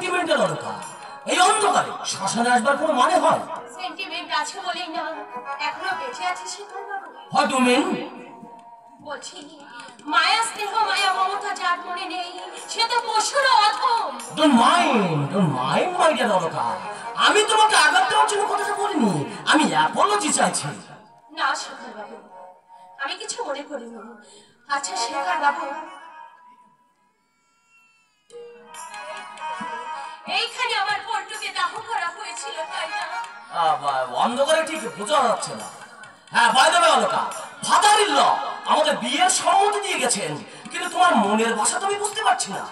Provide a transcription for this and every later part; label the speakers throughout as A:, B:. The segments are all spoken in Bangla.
A: সেন্টিমেন্টাল অলকা। এই অন্ধকারে শ্মশানে আসবার কোনো মানে হয়?
B: সেন্টিমেন্ট আছে বলেই না এখনো বেঁচে আছে শেখর বাবু।
A: What do mean?
B: বলছি মায়া স্নেহ মায়া মমতা যার মনে নেই সে তো পশুর অধম।
A: Don't mind my dear Alaka. আমি তোমাকে আঘাত দেওয়ার জন্য কথাটা বলিনি, আমি অ্যাপোলজি চাইছি।
B: না শেখর বাবু, আমি কিছু মনে করিনি। আচ্ছা শেখর বাবু, এইখানে আমার পল্টুকে দাহ করা হয়েছিল তাই না?
A: অন্ধকারে ঠিক বোঝা যাচ্ছে না। হ্যাঁ, by the way Alaka, father in law আমাদের বিয়ের সম্মতি দিয়ে গেছেন, কিন্তু তোমার মনের ভাষা তো আমি বুঝতে পারছি না।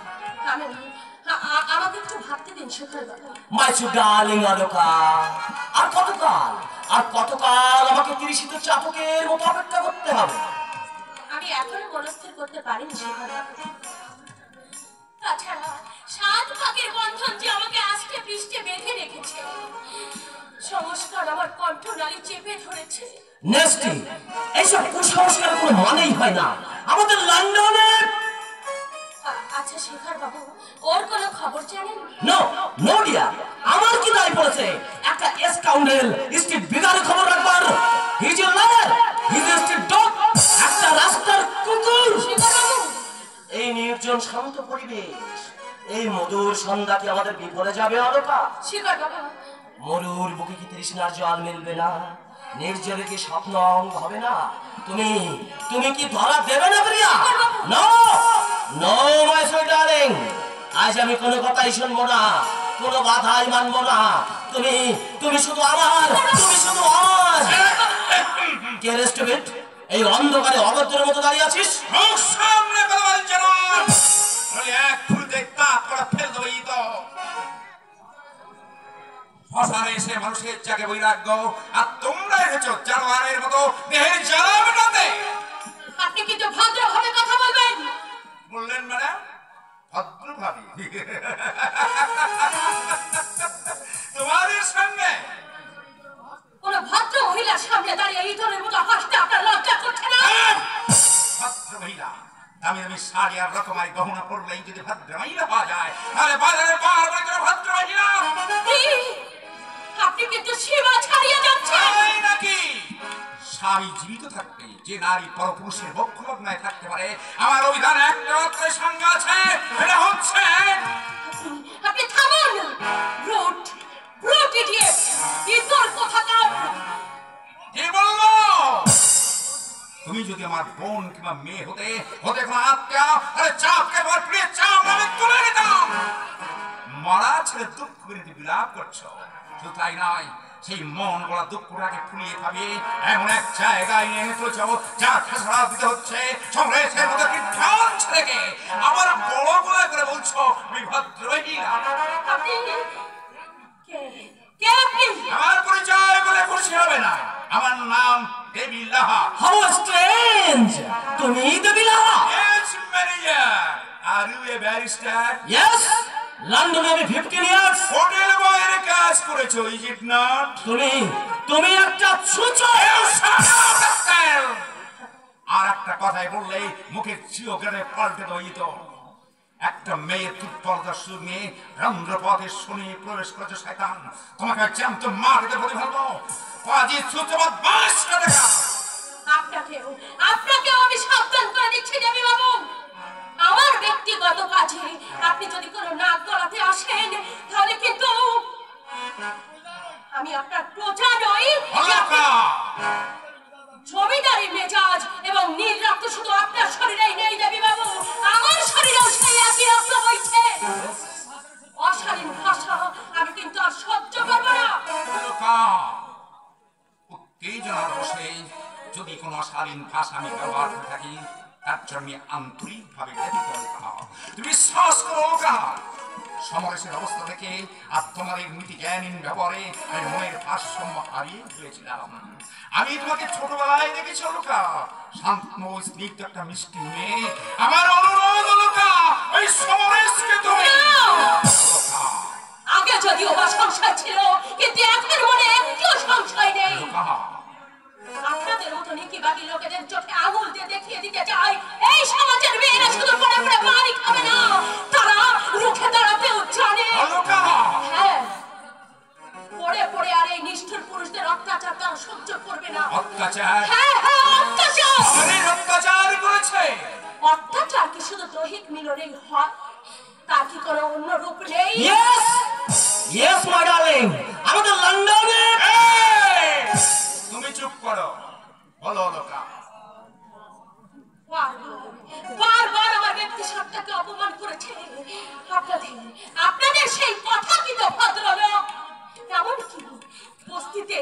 B: আমাকে একটু ভাবতে দিন শেখর বাবু।
A: মাই সুইট ডার্লিং অলকা, আর কতকাল আমাকে তিরিশিত চাতকের মতো অপেক্ষা করতে হবে?
B: আমি এখনো মনস্থির করতে পারিনি শেখর বাবু। তাছাড়া 7 ভাগের বন্ধন যে আমাকে আষ্টে পৃষ্ঠে বেঁধে রেখেছে, সংস্কার আমার কণ্ঠনালী চেপে ধরেছে।
A: নেস্টি, এইসব কুসংস্কারের কোনো মানেই হয় না। আমাদের লন্ডনে
B: আচ্ছা শেখর বাবু, ওর কোনো খবর জানেন?
A: নো ডিয়ার, আমার কি দায় পড়েছে একটা স্কাউন্ডেল স্ট্রিট বিগারে খবর রাখবার? He is a liar, he is a street dog, একটা রাস্তার কুকুর।
B: শেখর বাবু,
A: এই নির্জন শান্ত পরিবেশ, এই মধুর সন্ধ্যা কি আমাদের বিফলে যাবে অলকা?
B: শেখর বাবু,
A: মরুর বুকে কি তৃষ্ণার জল মিলবে না? নির্জনে কি স্বপ্ন হবে না? তুমি কি ধরা দেবে না Priya? No no my sweet darling, আজ আমি কোনো কথাই শুনবো না, কোনো বাধাই মানবো না। তুমি শুধু আমার। কে রেস্টুরেন্ট এই অন্ধকারে অভদ্রের মতো দাঁড়িয়ে আছিস?
C: সামনে বলবেন জানান, বলে এক ফুলতে কাপ করে ফেল দেবই তো। শ্মশানে এসে মানুষের জাগে বৈরাগ্য, আর তোমরা এসেছো জানোয়ারের মতো দেহের জ্বালা মেটাতে।
B: আপনি কিন্তু ভদ্রভাবে কথা বলবেন।
C: বললেন মানে? ভদ্রভাবে? তোমাদের সঙ্গে
B: কোন ভদ্র মহিলার সামনে দাঁড়িয়ে এই ধরনের মতো হাসতে আপনার লজ্জা করছে না?
C: ভদ্র মহিলা, দামি দামি শাড়ি আর রকমারি গহনা পরলেই যদি ভদ্র মহিলা পাওয়া যায়, তাহলে বাজারে পাওয়ার ভদ্র মহিলা।
B: আপনি কিন্তু সীমা ছাড়িয়ে যাচ্ছেন।
C: নাকি স্বামী জীবিত থাকতে যে নারী পরপুরুষের বক্ষলগ্নায় থাকতে পারে, আমার অভিধান একটা মাত্র সংজ্ঞা আছে, এটা হচ্ছে।
B: আপনি থামুন। ব্রুট ইডিয়েট, ইতর কোথাকার।
C: কি বলবো? তুমি যদি আমার বোন কিংবা মেয়ে হতে কোনো আত্মীয়, আরে চাপকে আমার প্রিয় চাপ আমি তুলে নিতাম। মারা ছেলে দুঃখ করে বিলাপ করছো, শুধু তাই নয়, সেই মন বলা দুঃখটাকে ফুলিয়ে খাবে এমন এক জায়গায় নিয়ে চলেছ যা খেসড়া দিতে হচ্ছে সংগ্রেসের মতো কি ঢাল ছেলেকে। আবার বড় গলায় করে বলছো বিভদ্র মহিলা। আমার পরিচয় বলে খুশি হবে না, আমার নাম দেবী লাহা।
A: হাউ স্ট্রেঞ্জ, তুমি দেবী Laha?
C: Yes, manager. Are you a barrister?
A: Yes, লন্ডনে আমি 15 ইয়ার্স
C: হোটেল বয়ের কাজ করেছো, is it not?
A: তুমি একটা ছুঁচো।
C: আর একটা কথাই বললে মুখের চিরগ্রানে পাল্টে দইত। একটা মেয়ের তুৎপরতার সুর নিয়ে রন্ধ্রপথে শুনে প্রবেশ করেছে শয়তান। তোমাকে জ্যান্ত মাটিতে বলে ফেলবো। পাজি ছুঁচোবাদ বাস করে দেখা।
B: আপনাকেও আমি সাবধান করে দিচ্ছি দেবী বাবু। আমার ব্যক্তিগত কাজে আপনি যদি কোনো নাক গলাতে আসেন, তাহলে কিন্তু আমি আপনার প্রজা নই। জমিদারি মেজাজ এবং নীল রক্ত শুধু আপনার শরীরেই নেই দেবী বাবু, আমার শরীরেও সেই একই রক্ত বইছে। অশালীন ভাষা আমি কিন্তু আর সহ্য করব না।
C: উত্তেজনার বসে যদি কোনো অশালীন ভাষা আমি ব্যবহার করে থাকি, তার জন্য আন্তরিক ভাবে তুমি বিশ্বাস করো। সমরেশের অবস্থা থেকে আর তোমাদের নীতি জ্ঞানহীন ব্যবহারে আমি মনের ভারসাম্য হারিয়ে ফেলেছিলাম। আমি তোমাকে ছোটবেলায় দেখেছি লোকা, শান্ত স্নিগ্ধ একটা মিষ্টি মেয়ে। আমার অনুরোধ লোকা, ওই সমরেশকে তুমি
B: আগে যদিও বা সংশয় ছিল, কিন্তু এখন মনে একটু সংশয় নেই। আপনাদের মতো নীতিবাদী লোকেদের চোখে আঙুল দিয়ে দেখিয়ে দিতে চাই, এই সমাজের মেয়েরা শুধু পড়ে পড়ে মারি খাবে না, তারা রুখে দাঁড়াতেও জানে। শুধু দৈহিক মিলনেই হয়, তার কি কোনো অন্য রূপ নেই?
A: ইয়েস ইয়েস মাই ডার্লিং, আমাদের লন্ডনে।
C: তুমি চুপ করো, বলো লোকা।
B: বারবার আমার ব্যক্তি সত্তাকে অপমান করেছে। আপনাদের সেই কথা কি তো ভদ্রলোক, এমনকি বস্তিতে